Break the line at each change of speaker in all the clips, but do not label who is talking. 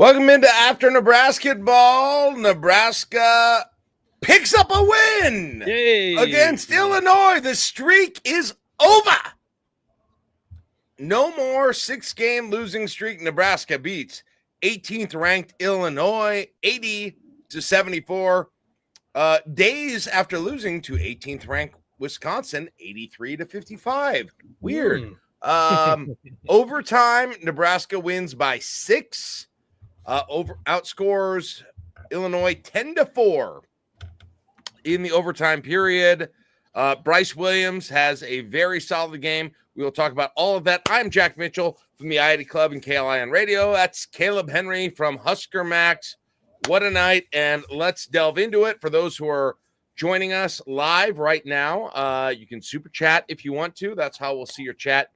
Welcome into After Nebrasketball. Nebraska picks up a win against Illinois. The streak is over. No more six-game losing streak. Nebraska beats 18th ranked Illinois 80-74. Days after losing to 18th ranked Wisconsin 83-55. Weird. Overtime, Nebraska wins by 6. Outscores Illinois 10-4 in the overtime period. Bryce Williams has a very solid game. We will talk about all of that. I'm Jack Mitchell from the IAD Club and KLI on radio. That's Kaleb Henry from Husker Max. What a night, and let's delve into it. For those who are joining us live right now, you can super chat if you want to. That's how we'll see your chat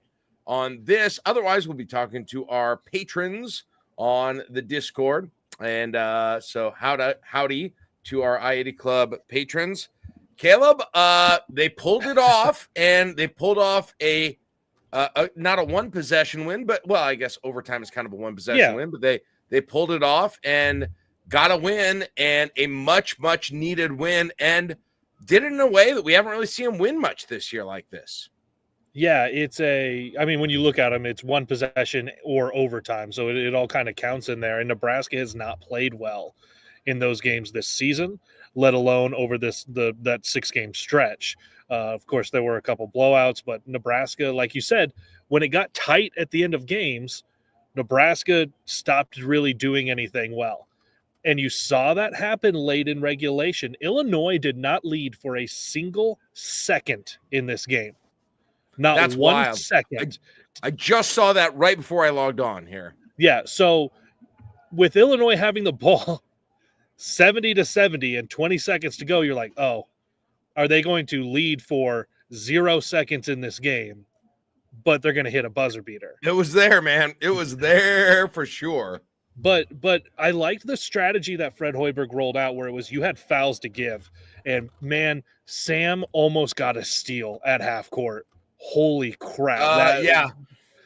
on this. Otherwise, we'll be talking to our patrons on the Discord. And so howdy to our IAD Club patrons. Kaleb, they pulled it off, and they pulled off a not a one possession win, but well, I guess overtime is kind of a one possession win, but they pulled it off and got a win, and a much needed win, and did it in a way that we haven't really seen them win much this year like this.
Yeah, I mean, when you look at them, it's one possession or overtime, so it all kind of counts in there. And Nebraska has not played well in those games this season, let alone over that 6-game stretch. Of course, there were a couple blowouts, but Nebraska, like you said, when it got tight at the end of games, Nebraska stopped really doing anything well. And you saw that happen late in regulation. Illinois did not lead for a single second in this game. That's 1
wild.
second.
I just saw that right before I logged on here.
Yeah, so with Illinois having the ball 70-70 and 20 seconds to go, you're like, oh, are they going to lead for 0 seconds in this game, but they're going to hit a buzzer beater?
It was there, man. It was there for sure.
But I liked the strategy that Fred Hoiberg rolled out, where it was you had fouls to give. And, man, Sam almost got a steal at half court. Holy crap.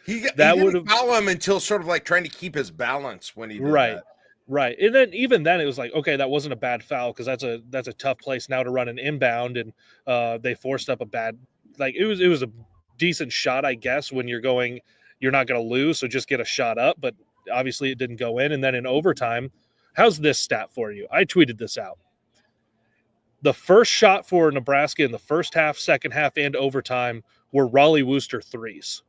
He didn't foul him until sort of like trying to keep his balance when he did that.
Right. And then even then it was like, okay, that wasn't a bad foul, because that's a tough place now to run an inbound, and they forced up a bad, like it was a decent shot, I guess, when you're not going to lose, so just get a shot up, but obviously it didn't go in. And then in overtime, how's this stat for you? I tweeted this out. The first shot for Nebraska in the first half, second half, and overtime were Raleigh Wooster threes.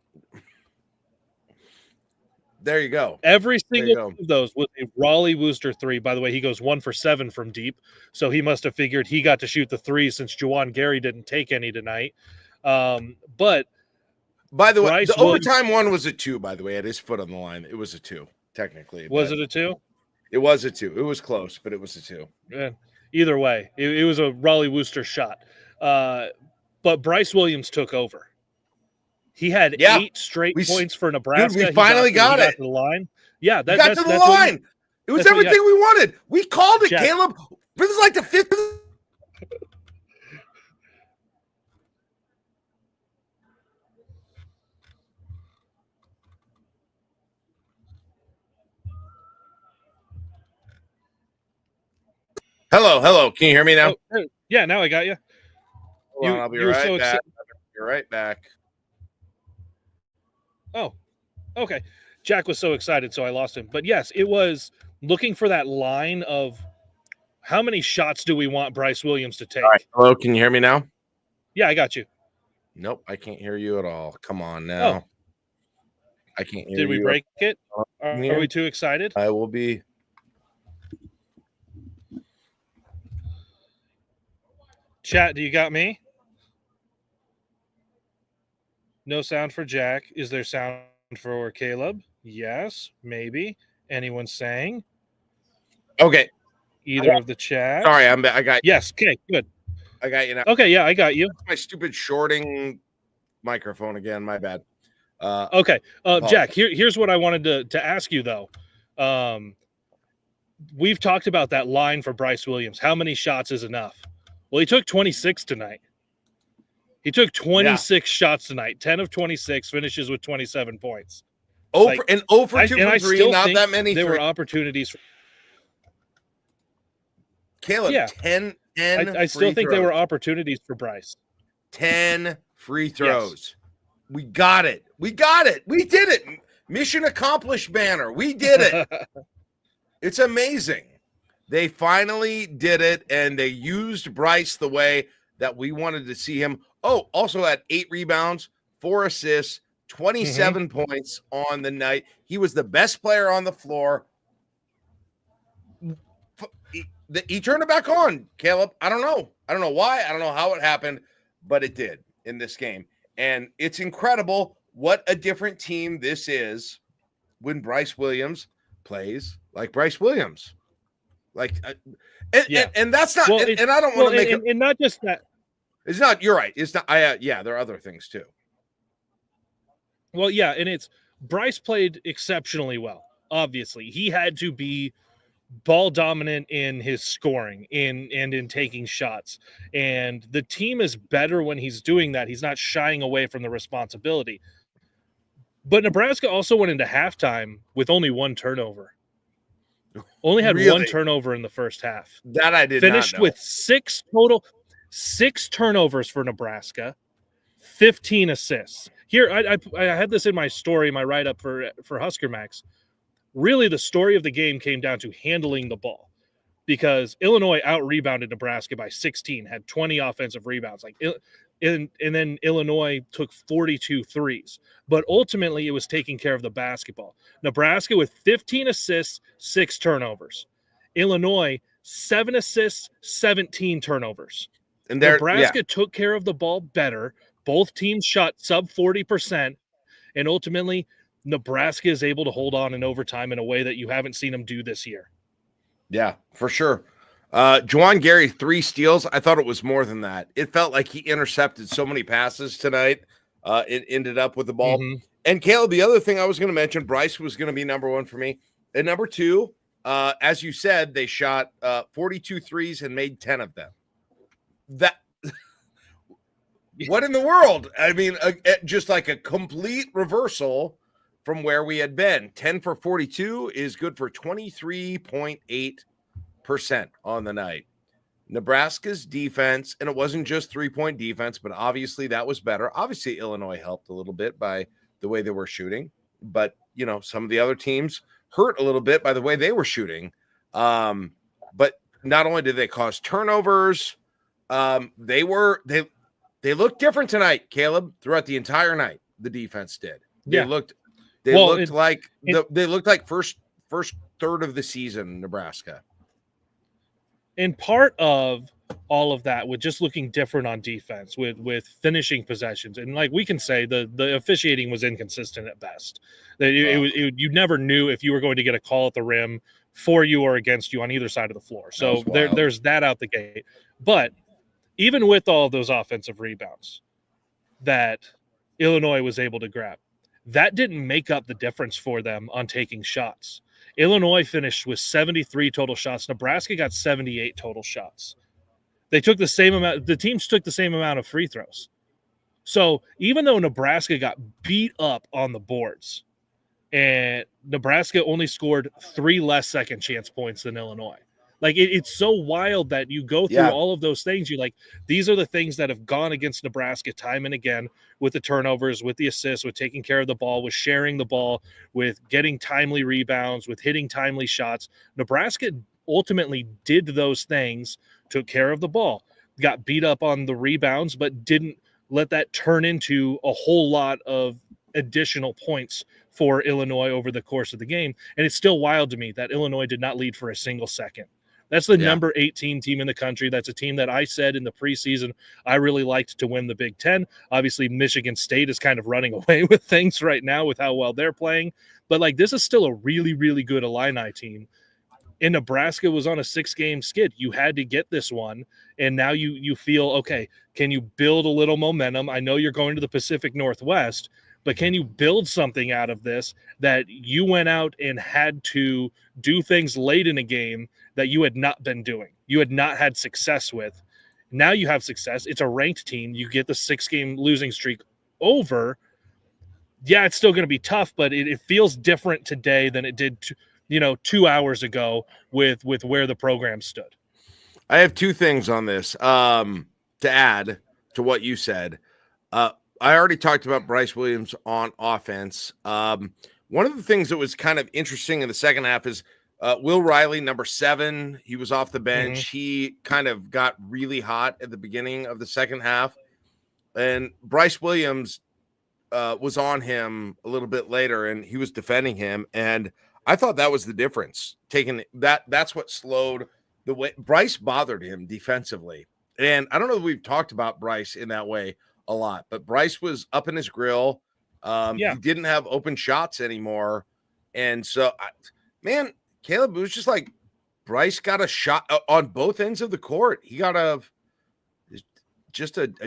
There you go.
Every single one of those was a Raleigh Wooster three. By the way, he goes 1 for 7 from deep, so he must have figured he got to shoot the three since Juwan Gary didn't take any tonight. But
by the way, the overtime one was a 2. By the way, at his foot on the line, it was a 2 technically.
Was it a 2?
It was a 2. It was close, but it was a 2.
Yeah. Either way, it was a Raleigh Wooster shot. But Bryce Williams took over. He had 8 straight points for Nebraska.
Dude, we finally got it.
To the line. Yeah,
got to the line. It was everything we wanted. We called it, Jack. Kaleb. This is like the 5th. Hello. Can you hear me now?
Oh, yeah, now I got you.
Hold on, I'll be right back. You're right back.
Oh, okay. Jack was so excited, so I lost him. But yes, it was looking for that line of how many shots do we want Bryce Williams to take?
All right. Hello, can you hear me now?
Yeah, I got you.
Nope, I can't hear you at all. Come on now.
Oh.
I can't hear you.
Did we break it? Are we too excited?
I will be.
Chat, do you got me? No sound for Jack. Is there sound for Kaleb? Yes, maybe. Anyone saying?
Okay.
Either of the chat.
Sorry, I got you.
Yes, okay, good.
I got you now.
Okay, yeah, I got you.
My stupid shorting microphone again. My bad.
Okay. Jack, here's what I wanted to ask you, though. We've talked about that line for Bryce Williams. How many shots is enough? Well, he took 26 tonight. He took 26 shots tonight, 10 of 26, finishes with 27 points.
Over and over 2 from 3, not that many.
There were opportunities.
Caleb,
yeah.
10
I still think there were opportunities for Brice.
10 free throws. Yes. We got it. We did it. Mission accomplished banner. We did it. It's amazing. They finally did it, and they used Brice the way that we wanted to see him. Oh, also had 8 rebounds, 4 assists, 27 points on the night. He was the best player on the floor. He turned it back on, Caleb. I don't know why. I don't know how it happened, but it did in this game. And it's incredible what a different team this is when Bryce Williams plays like Bryce Williams. Like, and that's not, and I don't want to make it,
and not just that.
It's not, you're right. It's not, there are other things too.
Well, yeah. And it's Brice played exceptionally well. Obviously, he had to be ball dominant in his scoring and in taking shots. And the team is better when he's doing that. He's not shying away from the responsibility. But Nebraska also went into halftime with only 1 turnover. Only had 1 turnover in the first half.
That I did
Finished
not know.
With 6 turnovers for Nebraska, 15 assists. Here, I had this in my story, my write-up for Husker Max. Really, the story of the game came down to handling the ball, because Illinois out-rebounded Nebraska by 16, had 20 offensive rebounds. And then Illinois took 42 threes. But ultimately, it was taking care of the basketball. Nebraska with 15 assists, 6 turnovers. Illinois, 7 assists, 17 turnovers. And Nebraska took care of the ball better. Both teams shot sub 40%. And ultimately, Nebraska is able to hold on in overtime in a way that you haven't seen them do this year.
Yeah, for sure. Juwan Gary, 3 steals. I thought it was more than that. It felt like he intercepted so many passes tonight. It ended up with the ball. And Caleb, the other thing I was going to mention, Brice was going to be number 1 for me. And number 2, as you said, they shot 42 threes and made 10 of them. What in the world? I mean, just like a complete reversal from where we had been. 10 for 42 is good for 23.8% on the night. Nebraska's defense, and it wasn't just 3-point defense, but obviously that was better. Obviously, Illinois helped a little bit by the way they were shooting, but some of the other teams hurt a little bit by the way they were shooting. But not only did they cause turnovers, they looked different tonight, Caleb, throughout the entire night. The defense did. They looked like first third of the season, Nebraska.
And part of all of that with just looking different on defense, with finishing possessions, and like we can say the officiating was inconsistent at best. You never knew if you were going to get a call at the rim for you or against you on either side of the floor. So there's that out the gate. But even with all of those offensive rebounds that Illinois was able to grab, that didn't make up the difference for them on taking shots. Illinois finished with 73 total shots. Nebraska got 78 total shots. They took the same amount. The teams took the same amount of free throws. So even though Nebraska got beat up on the boards, and Nebraska only scored 3 less second chance points than Illinois. Like, it's so wild that you go through all of those things. You're like, these are the things that have gone against Nebraska time and again, with the turnovers, with the assists, with taking care of the ball, with sharing the ball, with getting timely rebounds, with hitting timely shots. Nebraska ultimately did those things, took care of the ball, got beat up on the rebounds, but didn't let that turn into a whole lot of additional points for Illinois over the course of the game. And it's still wild to me that Illinois did not lead for a single second. That's the number 18 team in the country. That's a team that I said in the preseason I really liked to win the Big Ten. Obviously, Michigan State is kind of running away with things right now with how well they're playing. But, like, this is still a really, really good Illini team. And Nebraska was on a 6-game skid. You had to get this one, and now you feel, okay, can you build a little momentum? I know you're going to the Pacific Northwest, but can you build something out of this that you went out and had to do things late in a game that you had not been doing, you had not had success with? Now you have success. It's a ranked team. You get the 6-game losing streak over. yeah, it's still going to be tough, but it feels different today than it did, 2 hours ago with where the program stood.
I have two things on this to add to what you said. I already talked about Bryce Williams on offense. One of the things that was kind of interesting in the second half is Will Riley, number 7. He was off the bench. He kind of got really hot at the beginning of the second half. And Bryce Williams was on him a little bit later, and he was defending him. And I thought that was the difference. That's what slowed the way. Bryce bothered him defensively. And I don't know if we've talked about Bryce in that way a lot, but Bryce was up in his grill. He didn't have open shots anymore. And so, Kaleb, it was just like Bryce got a shot on both ends of the court. He got a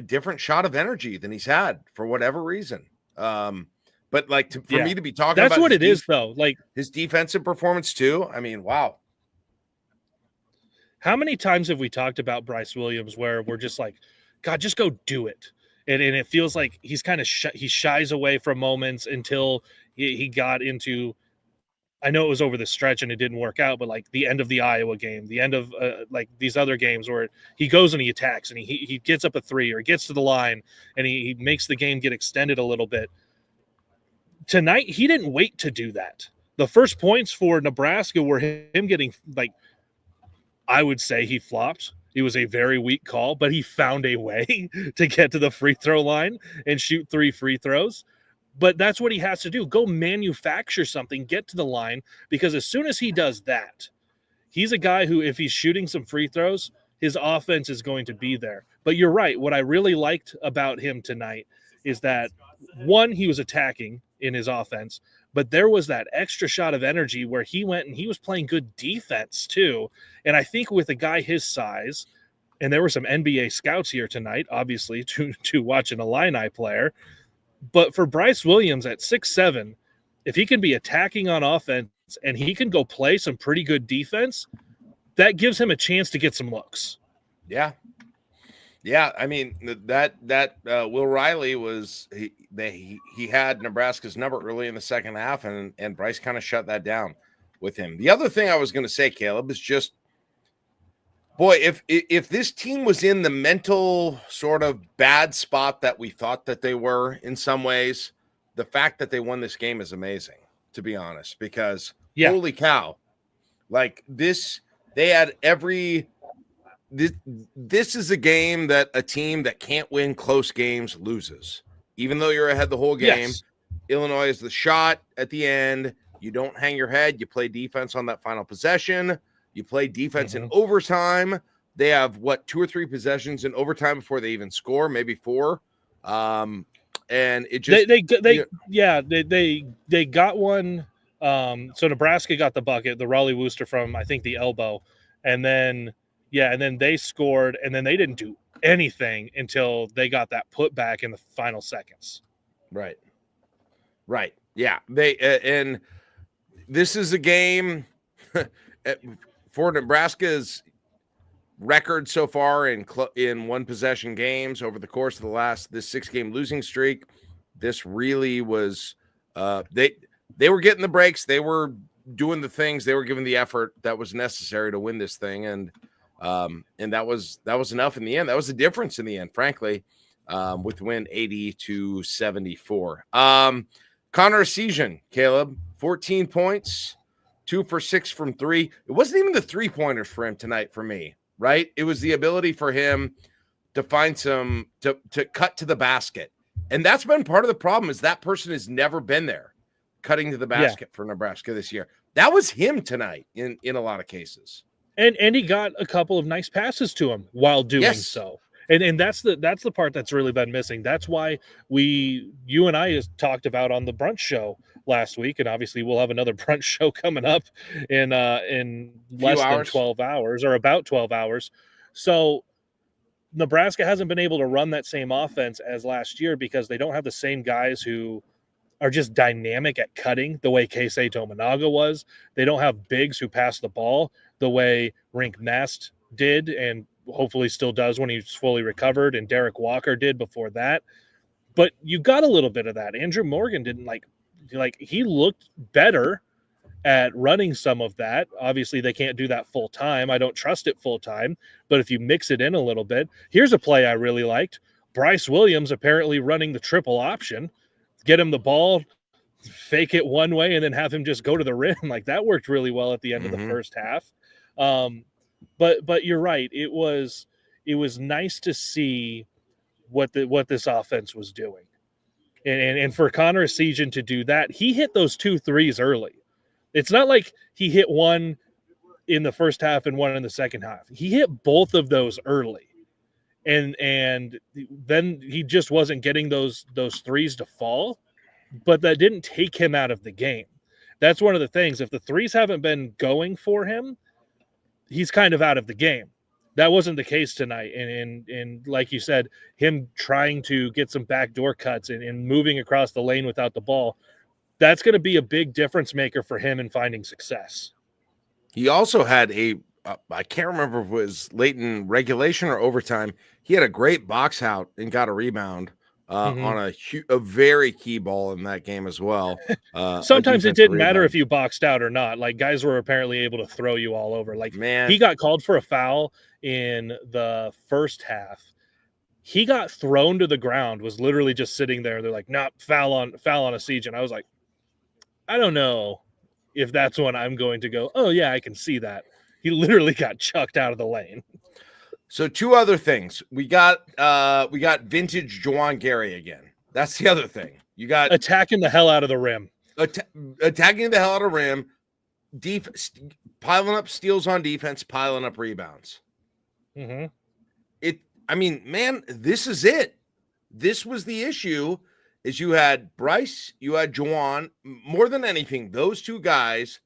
different shot of energy than he's had for whatever reason. But like for me to be talking
that's
about
what it is, though. Like
his defensive performance too. I mean, wow.
How many times have we talked about Bryce Williams where we're just like, God, just go do it. And it feels like he's kind of he shies away from moments until he got into, I know it was over the stretch and it didn't work out, but like the end of the Iowa game, the end of like these other games where he goes and he attacks and he gets up a 3 or gets to the line and he makes the game get extended a little bit. Tonight, he didn't wait to do that. The first points for Nebraska were him getting, like, I would say he flopped. It was a very weak call, but he found a way to get to the free throw line and shoot 3 free throws. But that's what he has to do. Go manufacture something, get to the line, because as soon as he does that, he's a guy who, if he's shooting some free throws, his offense is going to be there. But you're right. What I really liked about him tonight is that, one, he was attacking in his offense, but there was that extra shot of energy where he went and he was playing good defense too. And I think with a guy his size, and there were some NBA scouts here tonight, obviously, to watch an Illini player, but for Bryce Williams at 6'7", if he can be attacking on offense and he can go play some pretty good defense, that gives him a chance to get some looks.
Yeah. Yeah, I mean that Will Riley was he had Nebraska's number early in the second half, and Bryce kind of shut that down with him. The other thing I was going to say, Kaleb, is just, boy, if this team was in the mental sort of bad spot that we thought that they were in some ways, the fact that they won this game is amazing, to be honest, because holy cow, like this, they had every. This is a game that a team that can't win close games loses. Even though you're ahead the whole game, Illinois is the shot at the end. You don't hang your head. You play defense on that final possession. You play defense in overtime. They have, 2 or 3 possessions in overtime before they even score, maybe 4. And it just
they got one. So Nebraska got the bucket, the Raleigh Wooster from, I think, the elbow, and then they scored, and then they didn't do anything until they got that putback in the final seconds.
Right. Yeah. And this is a game for Nebraska's record so far in one possession games over the course of this 6-game losing streak. This really was they were getting the breaks. They were doing the things. They were giving the effort that was necessary to win this thing. And that was enough in the end. That was the difference in the end, frankly, with the win 80-74. Connor Essegian, Kaleb, 14 points, 2 for 6 from 3. It wasn't even the 3-pointers for him tonight for me, right? It was the ability for him to find to cut to the basket. And that's been part of the problem, is that person has never been there cutting to the basket for Nebraska this year. That was him tonight in a lot of cases.
And he got a couple of nice passes to him while doing so. And that's the part that's really been missing. That's why you and I talked about on the brunch show last week, and obviously we'll have another brunch show coming up in less than 12 hours, or about 12 hours. So Nebraska hasn't been able to run that same offense as last year because they don't have the same guys who are just dynamic at cutting the way Keisei Tominaga was. They don't have bigs who pass the ball the way Rink Mast did, and hopefully still does when he's fully recovered, and Derek Walker did before that. But you got a little bit of that. Andrew Morgan didn't like he looked better at running some of that. Obviously, they can't do that full time. I don't trust it full time. But if you mix it in a little bit, here's a play I really liked. Bryce Williams apparently running the triple option. Get him the ball, fake it one way, and then have him just go to the rim. Like that worked really well at the end of the first half. But you're right. It was nice to see what this offense was doing. And for Connor Essegian to do that, he hit those 2 threes early. It's not like he hit one in the first half and one in the second half. He hit both of those early. And then he just wasn't getting those threes to fall, but that didn't take him out of the game. That's one of the things. If the threes haven't been going for him, he's kind of out of the game. That wasn't the case tonight. And like you said, him trying to get some backdoor cuts and moving across the lane without the ball, that's going to be a big difference maker for him in finding success.
He also had I can't remember if it was late in regulation or overtime. He had a great box out and got a rebound on a very key ball in that game as well.
Sometimes it didn't matter if you boxed out or not. Like guys were apparently able to throw you all over. Like man, he got called for a foul in the first half. He got thrown to the ground, was literally just sitting there. They're like, "Not foul on Essegian." And I was like, I don't know if that's when I'm going to go, oh yeah, I can see that. He literally got chucked out of the lane.
So 2 other things. We got vintage Juwan Gary again. That's the other thing. You got
attacking the hell out of the rim.
Attacking the hell out of the rim. Piling up steals on defense, piling up rebounds. Man, this is it. This was the issue. Is you had Bryce, you had Juwan, more than anything, those 2 guys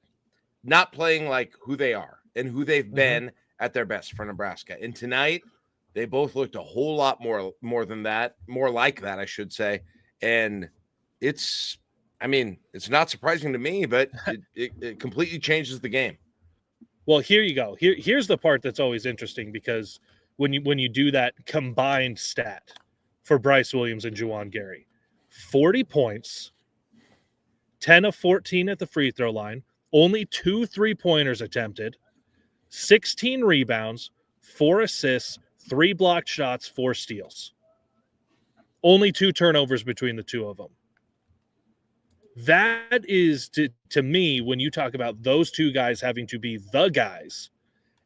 not playing like who they are and who they've been at their best for Nebraska. And tonight, they both looked a whole lot more than that, more like that, I should say. And it's not surprising to me, but it completely changes the game.
Well, here you go. Here's the part that's always interesting, because when you do that combined stat for Bryce Williams and Juwan Gary, 40 points, 10 of 14 at the free throw line, only 2 3-pointers attempted, 16 rebounds, 4 assists, 3 blocked shots, 4 steals. Only 2 turnovers between the 2 of them. That is, to me, when you talk about those 2 guys having to be the guys,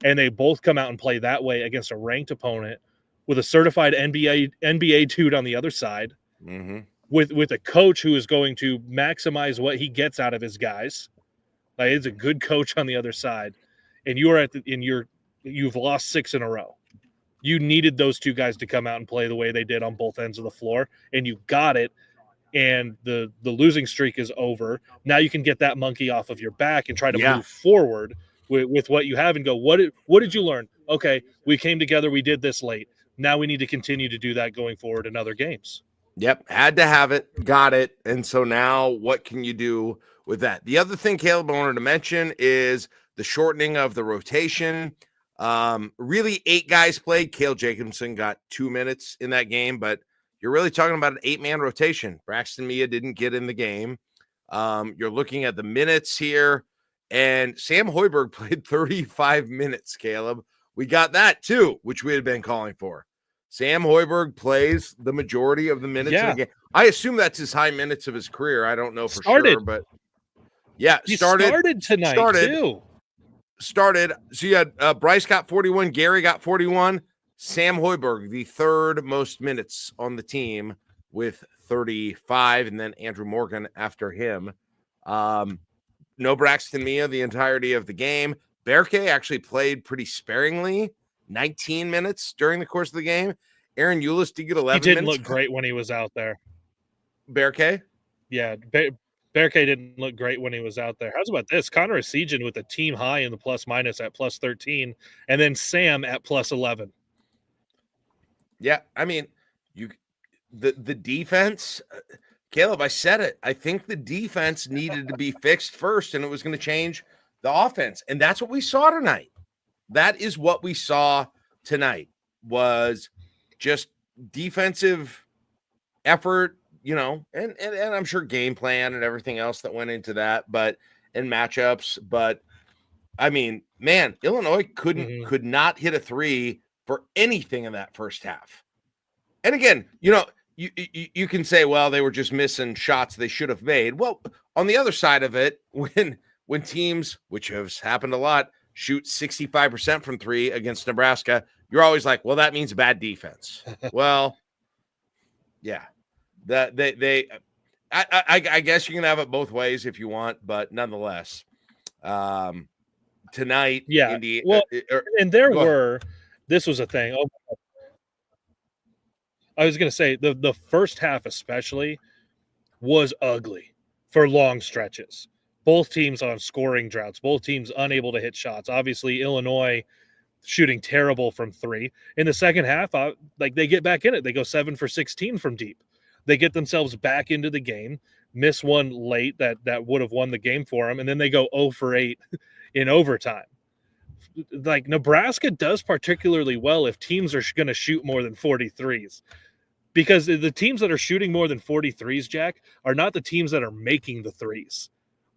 and they both come out and play that way against a ranked opponent with a certified NBA dude on the other side, with a coach who is going to maximize what he gets out of his guys. Like, it's a good coach on the other side, and you've lost 6 in a row. You needed those 2 guys to come out and play the way they did on both ends of the floor, and you got it. And the losing streak is over. Now you can get that monkey off of your back and try to move forward with what you have and go, what did you learn? Okay, we came together, we did this late. Now we need to continue to do that going forward in other games.
Yep, had to have it, got it. And so now what can you do with that? The other thing, Caleb, I wanted to mention is the shortening of the rotation. Really 8 guys played. Kaleb Jacobson got 2 minutes in that game, but you're really talking about an 8-man rotation. Braxton Mia didn't get in the game. You're looking at the minutes here, and Sam Hoiberg played 35 minutes, Caleb. We got that too, which we had been calling for. Sam Hoiberg plays the majority of the minutes in the game. I assume that's his high minutes of his career. I don't know for sure, but yeah,
he started tonight too.
Started. So you had Bryce got 41, Gary got 41, Sam Hoiberg, the 3rd most minutes on the team with 35, and then Andrew Morgan after him. No Braxton Mia the entirety of the game. Berke actually played pretty sparingly, 19 minutes during the course of the game. Aaron Eulis did get 11 minutes. He didn't
look great when he was out there.
Berke?
Yeah, Berke didn't look great when he was out there. How's about this? Connor Essegian with a team high in the plus-minus at plus 13, and then Sam at plus 11.
Yeah, I mean, the defense, Caleb, I said it. I think the defense needed to be fixed first, and it was going to change the offense. And that's what we saw tonight. That is what we saw tonight, was just defensive effort, and I'm sure game plan and everything else that went into that, and matchups. But I mean, man, Illinois could not hit a three for anything in that first half. And again, you can say, well, they were just missing shots they should have made. Well, on the other side of it, when teams, which has happened a lot, shoot 65% from three against Nebraska, you're always like, well, that means bad defense. Well, yeah, that I guess you can have it both ways if you want, but nonetheless, tonight,
yeah. This was a thing. Oh, I was going to say the first half especially was ugly for long stretches. Both teams on scoring droughts, both teams unable to hit shots. Obviously, Illinois shooting terrible from three. In the second half, they get back in it. They go 7 for 16 from deep. They get themselves back into the game, miss one late that would have won the game for them, and then they go 0 for 8 in overtime. Like, Nebraska does particularly well if teams are going to shoot more than 43s, because the teams that are shooting more than 43s, Jack, are not the teams that are making the threes.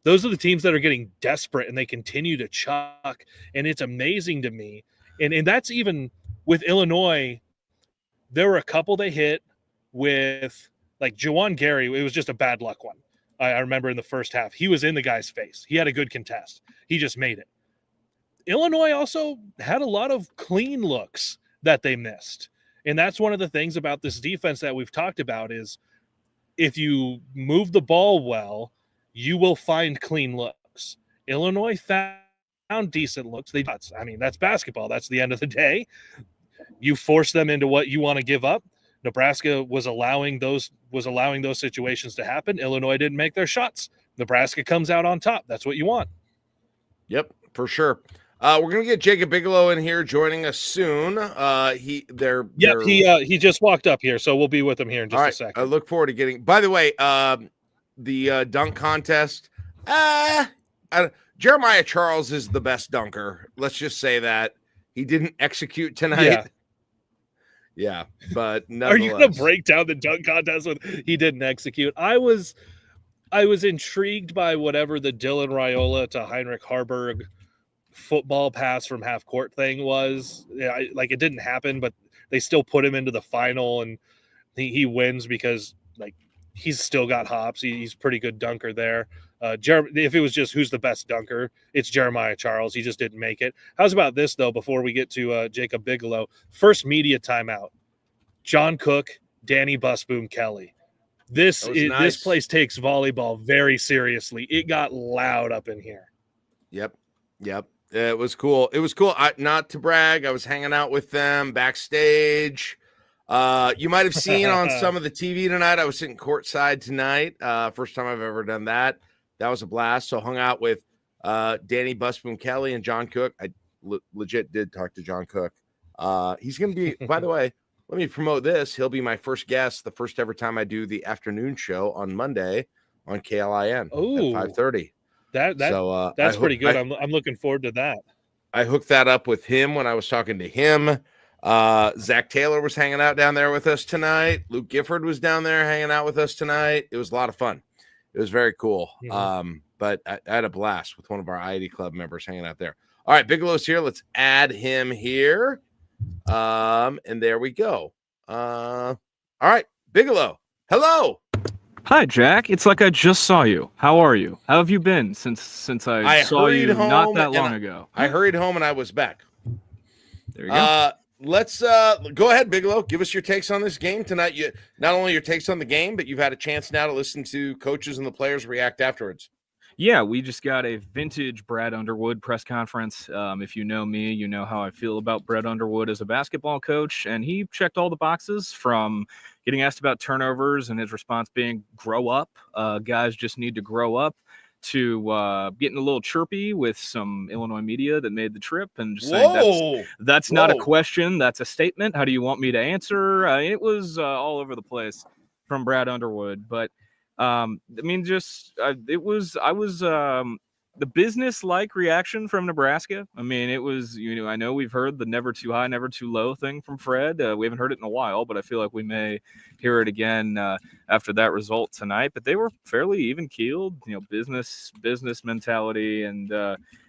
Those are the teams that are getting desperate and they continue to chuck. And it's amazing to me. And that's even with Illinois. There were a couple they hit with, like, Juwan Gary. It was just a bad luck one. I remember in the first half, he was in the guy's face. He had a good contest. He just made it. Illinois also had a lot of clean looks that they missed. And that's one of the things about this defense that we've talked about is if you move the ball well, you will find clean looks. Illinois found decent looks. That's basketball. That's the end of the day. You force them into what you want to give up. Nebraska was allowing those situations to happen. Illinois didn't make their shots. Nebraska comes out on top. That's what you want.
Yep, for sure. We're gonna get Jacob Bigalow in here joining us soon. He
just walked up here, so we'll be with him here in just a second.
I look forward to getting. By the way, the dunk contest. Jeremiah Charles is the best dunker. Let's just say that he didn't execute tonight. Yeah, but
are you going to break down the dunk contest with he didn't execute? I was intrigued by whatever the Dylan Raiola to Heinrich Hoiberg football pass from half court thing was. It didn't happen, but they still put him into the final, and he wins because he's still got hops. He's a pretty good dunker there. If it was just who's the best dunker, it's Jeremiah Charles. He just didn't make it. How's about this, though, before we get to Jacob Bigalow? First media timeout. John Cook, Danny Busboom Kelly. This place takes volleyball very seriously. It got loud up in here.
Yep. It was cool. Not to brag, I was hanging out with them backstage. You might have seen on some of the TV tonight, I was sitting courtside tonight. First time I've ever done that. That was a blast. So hung out with Danny Busboom Kelly and John Cook. I legit did talk to John Cook. He's going to be, by the way, let me promote this. He'll be my first guest the first ever time I do the afternoon show on Monday on KLIN at 5:30.
That's pretty good. I'm looking forward to that.
I hooked that up with him when I was talking to him. Zach Taylor was hanging out down there with us tonight. Luke Gifford was down there hanging out with us tonight. It was a lot of fun. It was very cool. Mm-hmm. But I had a blast with one of our IED club members hanging out there. All right, Bigalow's here. Let's add him here. And there we go. All right, Bigalow. Hello.
Hi, Jack. It's like I just saw you. How are you? How have you been since I saw you not that long ago?
I hurried home and I was back.
There you go.
Let's go ahead, Bigalow. Give us your takes on this game tonight. You not only your takes on the game, but you've had a chance now to listen to coaches and the players react afterwards.
Yeah, we just got a vintage Brad Underwood press conference. If you know me, you know how I feel about Brad Underwood as a basketball coach, and he checked all the boxes from getting asked about turnovers and his response being grow up. Guys just need to grow up, to getting a little chirpy with some Illinois media that made the trip and just saying that's not a question, that's a statement. How do you want me to answer? It was all over the place from Brad Underwood, but I was the business-like reaction from Nebraska. I mean, it was, I know we've heard the never too high, never too low thing from Fred. We haven't heard it in a while, but I feel like we may hear it again after that result tonight. But they were fairly even-keeled, business mentality, and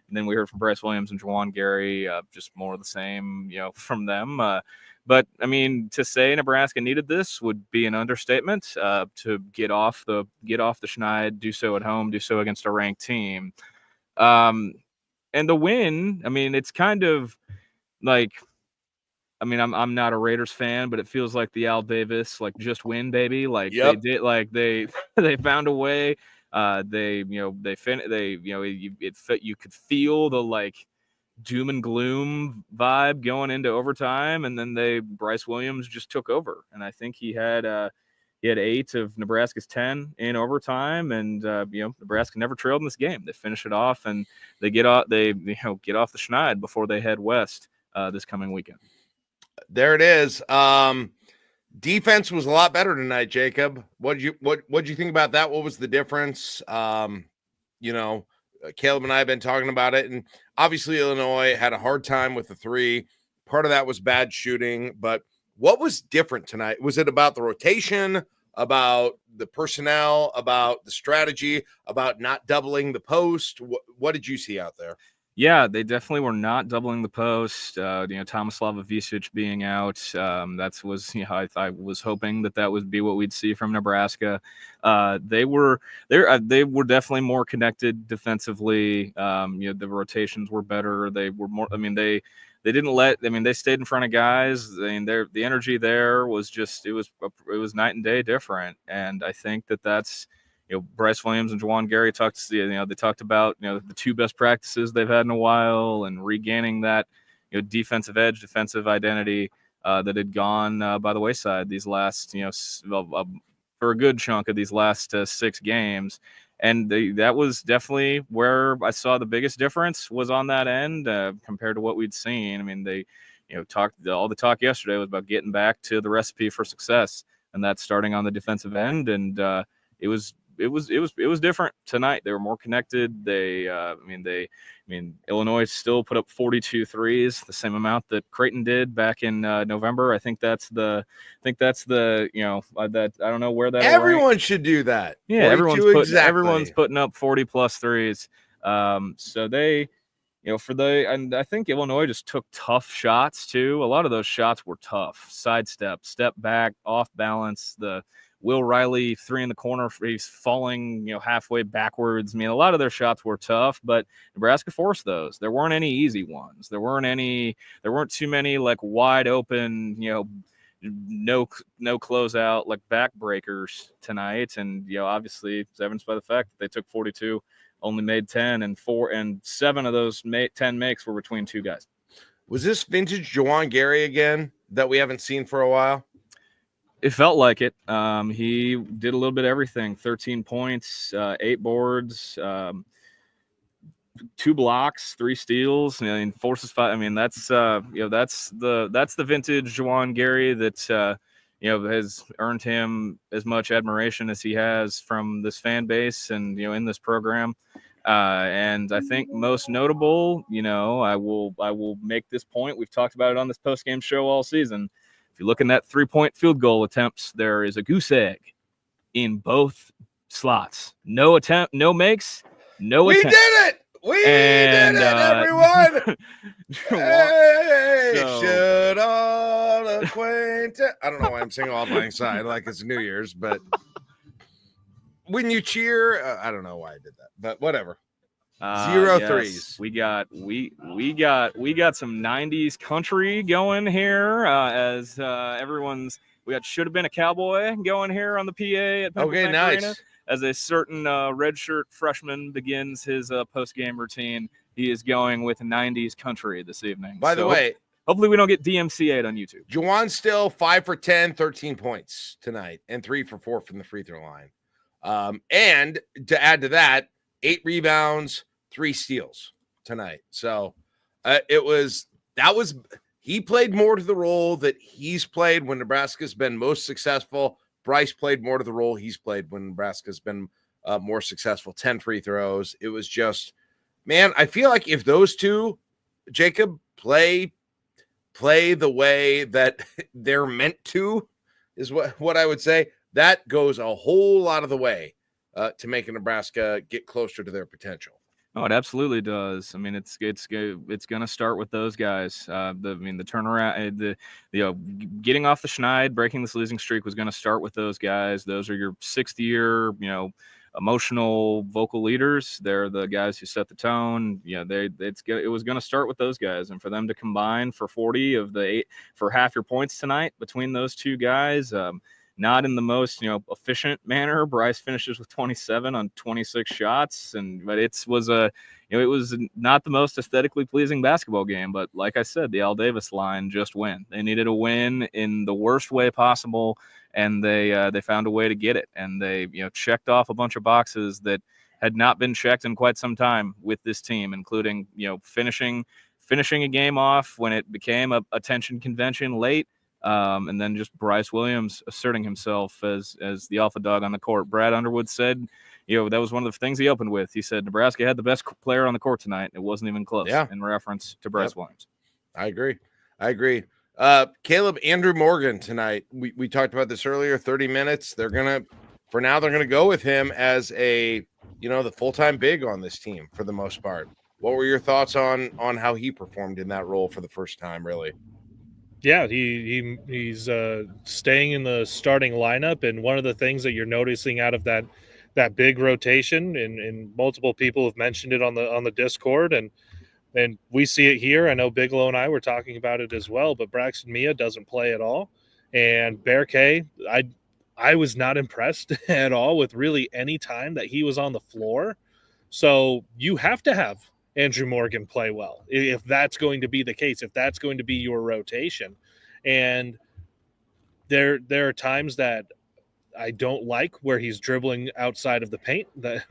then we heard from Bryce Williams and Juwan Gary, just more of the same, from them. But I mean, to say Nebraska needed this would be an understatement. To get off the schneid, do so at home, do so against a ranked team, and the win. I mean, it's kind of like, I mean, I'm not a Raiders fan, but it feels like the Al Davis, like, just win, baby. Like,
Yep.
they did, like they found a way. You could feel the, like, doom and gloom vibe going into overtime, and then Bryce Williams just took over, and I think he had 8 of Nebraska's 10 in overtime, and Nebraska never trailed in this game. They finish it off, and they get off the schneid before they head west this coming weekend.
There it is. Defense was a lot better tonight, Jacob. What did you think about that? What was the difference? Kaleb and I have been talking about it, and obviously Illinois had a hard time with the 3. Part of that was bad shooting, but what was different tonight? Was it about the rotation, about the personnel, about the strategy, about not doubling the post? What did you see out there?
Yeah, they definitely were not doubling the post. Tomislav Ivisic being out, I was hoping that would be what we'd see from Nebraska. They were definitely more connected defensively. The rotations were better. They were more. I mean, they stayed in front of guys. I mean, the energy there was just it was night and day different. And I think that's. Bryce Williams and Juwan Gary they talked about, the 2 best practices they've had in a while, and regaining that, defensive edge, defensive identity that had gone by the wayside these last, for a good chunk of these last 6 games. And that was definitely where I saw the biggest difference was on that end compared to what we'd seen. I mean, they, all the talk yesterday was about getting back to the recipe for success, and that's starting on the defensive end. And it was different tonight. They were more connected. Illinois still put up 42 threes, the same amount that Creighton did back in November. I think that's the that I don't know where that.
Everyone should do that.
Yeah, everyone's putting up 40 plus threes. So they, and I think Illinois just took tough shots too. A lot of those shots were tough. Sidestep, step back, off balance. The Will Riley 3 in the corner, he's falling, halfway backwards. I mean, a lot of their shots were tough, but Nebraska forced those. There weren't any easy ones. There weren't too many like wide open, no closeout, like backbreakers tonight. And, obviously it's evidenced by the fact that they took 42, only made 10, and 7 of those 10 makes were between 2 guys.
Was this vintage Juwan Gary again that we haven't seen for a while?
It felt like it. He did a little bit of everything. 13 points, 8 boards, 2 blocks, 3 steals, and forces 5. I mean, that's the vintage Juwan Gary that has earned him as much admiration as he has from this fan base and in this program. And I think most notable, I will make this point. We've talked about it on this post-game show all season. If you look in that 3-point field goal attempts, there is a goose egg in both slots. No attempt, no makes, no attempt.
We did it! We did it, everyone! Hey, should all acquaint. I don't know why I'm singing Auld Lang Syne like it's New Year's, but when you cheer, I don't know why I did that, but whatever. 0 threes.
We got some 90s country going here as we got Should Have Been a Cowboy going here on the PA at Pennsylvania Arena, as a certain redshirt freshman begins his post-game routine. He is going with 90s country this evening.
By the way,
hopefully we don't get DMCA'd on YouTube.
Juwan still 5 for 10, 13 points tonight, and 3 for 4 from the free throw line. And to add to that, 8 rebounds, 3 steals tonight. So he played more to the role that he's played when Nebraska's been most successful. Bryce played more to the role he's played when Nebraska's been more successful. 10 free throws. It was just man, I feel like if those two, Jacob, play the way that they're meant to, is what I would say, that goes a whole lot of the way to making Nebraska get closer to their potential.
Oh, it absolutely does. I mean, it's going to start with those guys. The turnaround, getting off the schneid, breaking this losing streak was going to start with those guys. Those are your sixth year, emotional vocal leaders. They're the guys who set the tone. It was going to start with those guys, and for them to combine for 40 of the 8 for half your points tonight between those two guys. Not in the most, efficient manner. Brice finishes with 27 on 26 shots, but it was not the most aesthetically pleasing basketball game. But like I said, the Al Davis line just win. They needed a win in the worst way possible, and they found a way to get it. And they checked off a bunch of boxes that had not been checked in quite some time with this team, including finishing a game off when it became a tension convention late. And then just Bryce Williams asserting himself as the alpha dog on the court. Brad Underwood said, that was one of the things he opened with. He said Nebraska had the best player on the court tonight. It wasn't even close. In reference to Bryce Williams.
I agree. Kaleb, Andrew Morgan tonight. We talked about this earlier. 30 minutes. They're gonna go with him as the full-time big on this team for the most part. What were your thoughts on how he performed in that role for the first time? Really.
Yeah, he's staying in the starting lineup, and one of the things that you're noticing out of that big rotation, and multiple people have mentioned it on the Discord, and we see it here. I know Bigalow and I were talking about it as well, but Braxton Mia doesn't play at all, and Berke, I was not impressed at all with really any time that he was on the floor. So you have to have Andrew Morgan play well if that's going to be the case, if that's going to be your rotation. And there are times that I don't like where he's dribbling outside of the paint,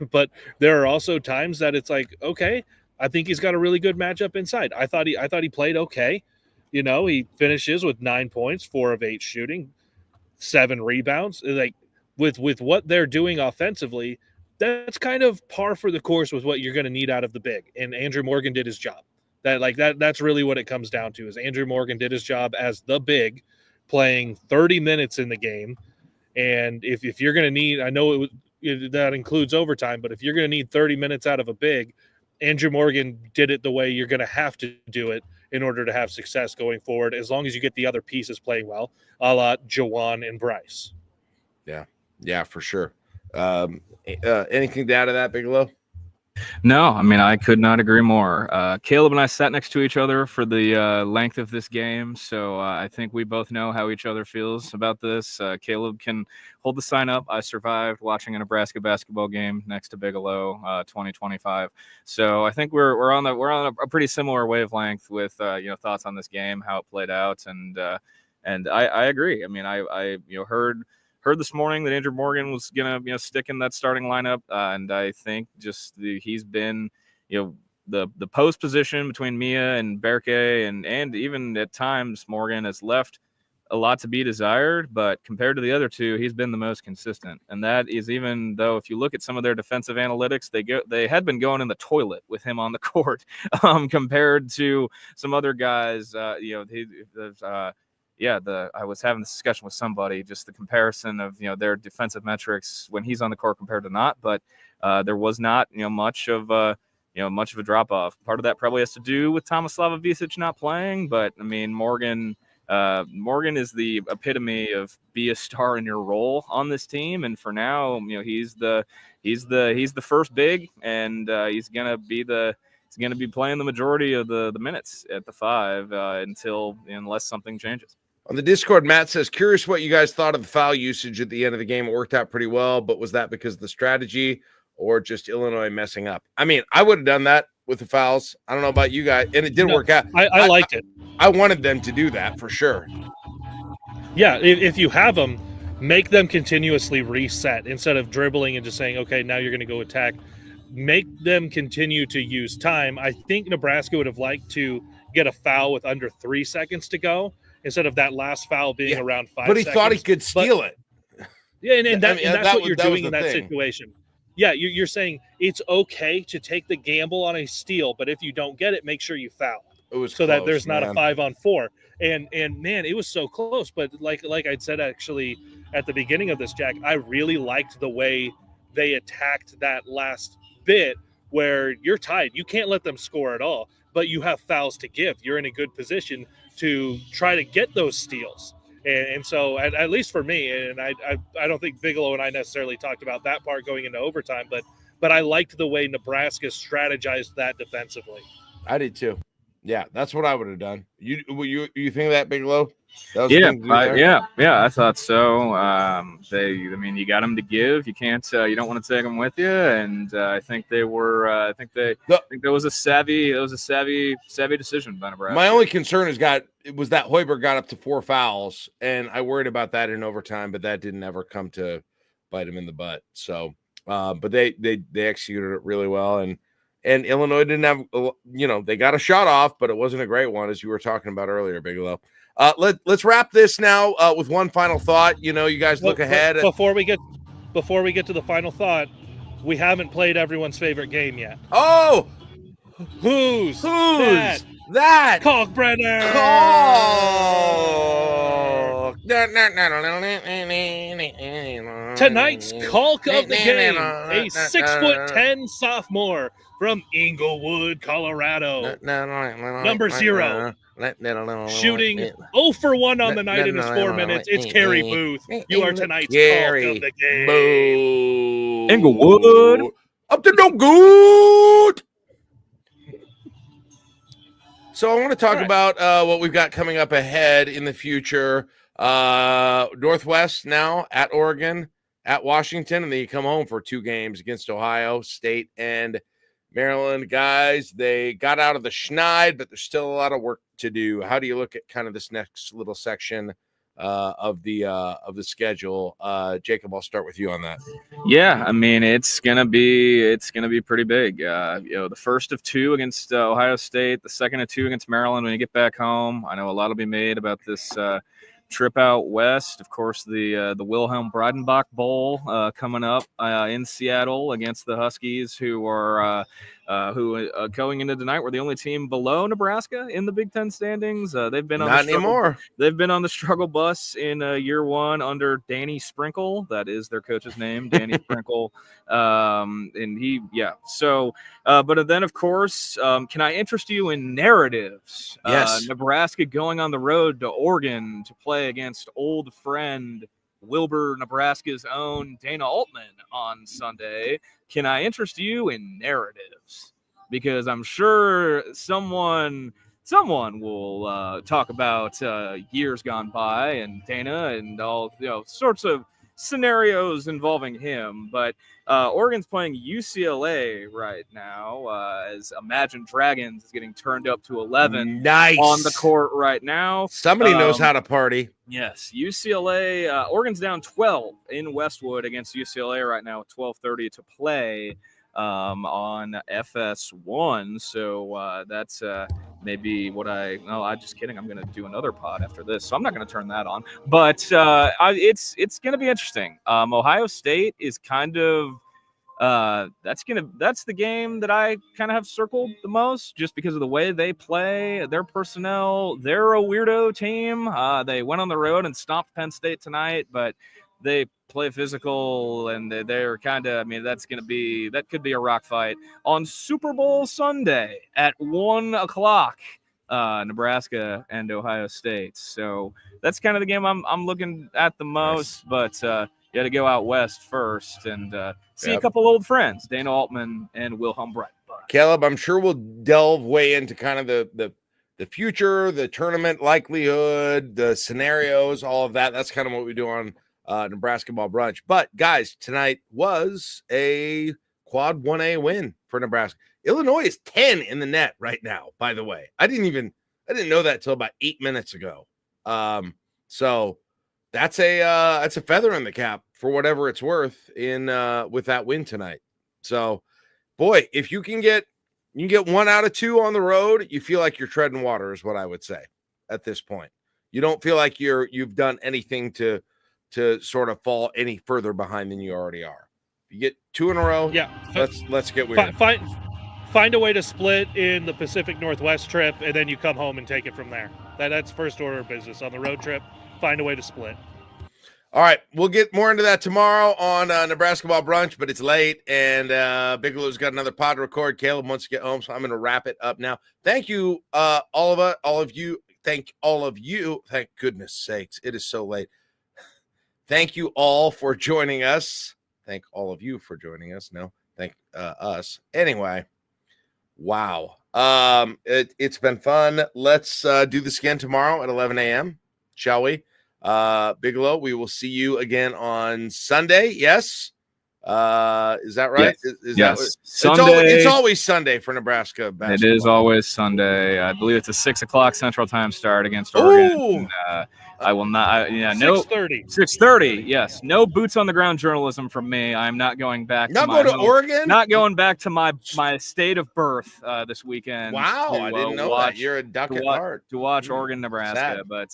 but there are also times that it's like, okay, I think he's got a really good matchup inside. I thought he played okay. He finishes with 9 points, 4 of 8 shooting, 7 rebounds. Like with what they're doing offensively, that's kind of par for the course with what you're going to need out of the big. And Andrew Morgan did his job. That's really what it comes down to, is Andrew Morgan did his job as the big, playing 30 minutes in the game. And if you're going to need, I know that includes overtime, but if you're going to need 30 minutes out of a big, Andrew Morgan did it the way you're going to have to do it in order to have success going forward, as long as you get the other pieces playing well, a la Juwan and Brice.
Yeah, for sure. Anything to add to that, Bigalow?
No, I mean, I could not agree more. Kaleb and I sat next to each other for the length of this game, so I think we both know how each other feels about this. Kaleb can hold the sign up. I survived watching a Nebraska basketball game next to Bigalow 2025. So I think we're on a pretty similar wavelength with thoughts on this game, how it played out, and I agree. I mean, I heard this morning that Andrew Morgan was gonna stick in that starting lineup, and I think he's been the post position between Mia and Berke, and even at times Morgan has left a lot to be desired, but compared to the other two, he's been the most consistent. And that is, even though if you look at some of their defensive analytics, they had been going in the toilet with him on the court compared to some other guys. I was having this discussion with somebody, just the comparison of their defensive metrics when he's on the court compared to not, but there was not much of a drop off. Part of that probably has to do with Tomislava Visic not playing, but I mean Morgan is the epitome of be a star in your role on this team, and for now he's the first big, and he's gonna be playing the majority of the minutes at the 5 unless something changes.
On the Discord, Matt says, curious what you guys thought of the foul usage at the end of the game. It worked out pretty well, but was that because of the strategy or just Illinois messing up? I mean, I would have done that with the fouls. I don't know about you guys, and it didn't work out.
I liked it.
I wanted them to do that for sure.
Yeah, if you have them, make them continuously reset instead of dribbling and just saying, okay, now you're going to go attack. Make them continue to use time. I think Nebraska would have liked to get a foul with under 3 seconds to go, instead of that last foul being around 5 seconds.
But he thought he could steal it.
Yeah, and that's what you're doing in that situation. Yeah, you're saying it's okay to take the gamble on a steal, but if you don't get it, make sure you foul.
It was
so
close,
that there's not
man.
a 5-on-4. And man, it was so close. But like I'd said actually at the beginning of this, Jack, I really liked the way they attacked that last bit where you're tied. You can't let them score at all, but you have fouls to give. You're in a good position to try to get those steals. And so at least for me, and I don't think Bigalow and I necessarily talked about that part going into overtime, but I liked the way Nebraska strategized that defensively.
I did too. Yeah, that's what I would have done. You think of that, Bigalow? That
Yeah, I thought so. You got them to give. You can't. You don't want to take them with you. And I think they were. I think that was a savvy. It was a savvy decision by Nebraska.
My only concern was that Hoiberg got up to 4 fouls, and I worried about that in overtime, but that didn't ever come to bite him in the butt. So, but they executed it really well, and Illinois didn't have, they got a shot off, but it wasn't a great one, as you were talking about earlier, Bigalow. Let's wrap this now with one final thought. You guys look ahead.
Before we get to the final thought, we haven't played everyone's favorite game yet.
Oh,
who's
that?
Kalkbrenner.
Kalk.
Tonight's Kalk of the game, a 6'10" sophomore from Inglewood, Colorado. Number 0. Shooting 0 for 1 on the night in his 4 minutes. It's Kerry Booth. You are tonight's Kalk of the game.
Booth.
Inglewood.
Up to no good. So I want to talk about what we've got coming up ahead in the future. Northwest now at Oregon, at Washington, and then you come home for 2 games against Ohio State and Maryland. Guys, they got out of the schneid, but there's still a lot of work to do. How do you look at kind of this next little section of the schedule? Jacob, I'll start with you on that.
Yeah, I mean it's gonna be pretty big. The first of 2 against Ohio State, the second of 2 against Maryland. When you get back home, I know a lot will be made about this trip out west. Of course, the Wilhelm Breidenbach Bowl coming up in Seattle against the Huskies, who are going into tonight. We're the only team below Nebraska in the Big Ten standings. They've been on They've been on the struggle bus in year 1 under Danny Sprinkle. That is their coach's name, Danny Sprinkle. And he, yeah. So, but then of course, can I interest you in narratives?
Yes.
Nebraska going on the road to Oregon to play against old friend Wilbur, Nebraska's own Dana Altman on Sunday. Can I interest you in narratives? Because I'm sure someone will talk about years gone by and Dana and all sorts of scenarios involving him. But Oregon's playing UCLA right now as Imagine Dragons is getting turned up to 11 on the court right now.
Somebody knows how to party.
Yes, UCLA. Oregon's down 12 in Westwood against UCLA right now with 12:30 to play on FS1. So that's maybe what I'm just kidding. I'm going to do another pod after this, so I'm not going to turn that on. But it's going to be interesting. Ohio State is kind of that's the game that I kind of have circled the most, just because of the way they play, their personnel. They're a weirdo team. They went on the road and stopped Penn State tonight, but they play physical, and they're kind of, that could be a rock fight on Super Bowl Sunday at 1:00, Nebraska and Ohio State. So that's kind of the game I'm looking at the most. Nice. But you got to go out west first and see a couple old friends, Dana Altman and Wilhelm Breitbach.
Kaleb, I'm sure we'll delve way into kind of the future, the tournament likelihood, the scenarios, all of that. That's kind of what we do on Nebrasketball Brunch. But guys, tonight was a quad 1A win for Nebraska. Illinois is 10 in the net right now, by the way. I didn't know that till about 8 minutes ago. So that's a feather in the cap for whatever it's worth in with that win tonight. So boy, if you can get 1 out of 2 on the road, you feel like you're treading water, is what I would say at this point. You don't feel like you've done anything to sort of fall any further behind than you already are. If you get 2 in a row,
Yeah.
let's get weird.
Find a way to split in the Pacific Northwest trip, and then you come home and take it from there. That's first order of business. On the road trip, find a way to split.
All right, we'll get more into that tomorrow on Nebrasketball Brunch, but it's late, and Bigelow's got another pod to record. Kaleb wants to get home, so I'm going to wrap it up now. Thank you, all of you. Thank all of you. Thank goodness sakes, it is so late. Thank you all for joining us. Thank all of you for joining us. No, thank us. Anyway, wow. It's been fun. Let's do this again tomorrow at 11 a.m., shall we? Bigalow, we will see you again on Sunday. Yes. Is that right?
Yes.
Is
Yes.
that
Sunday.
It's always Sunday for Nebraska basketball.
It is always Sunday. I believe it's a 6 o'clock Central Time start against Oregon. And, I will not.
6:30.
6:30. Yes. No boots on the ground journalism from me. I'm not going back.
Oregon.
Not going back to my state of birth this weekend.
Wow, I didn't know that. You're a duck at heart.
To watch Oregon, Nebraska,
sad.
but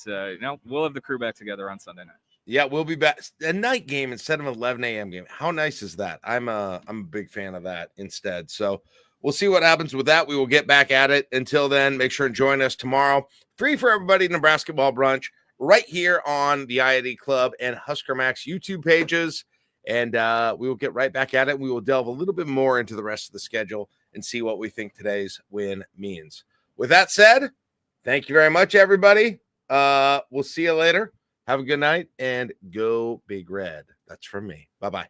we'll have the crew back together on Sunday night.
Yeah, we'll be back. A night game instead of an 11 a.m. game. How nice is that? I'm a big fan of that instead. So we'll see what happens with that. We will get back at it. Until then, make sure and join us tomorrow. Free for everybody, Nebrasketball Brunch, right here on the IID Club and Husker Max YouTube pages. And we will get right back at it. We will delve a little bit more into the rest of the schedule and see what we think today's win means. With that said, thank you very much, everybody. We'll see you later. Have a good night and go Big Red. That's from me. Bye-bye.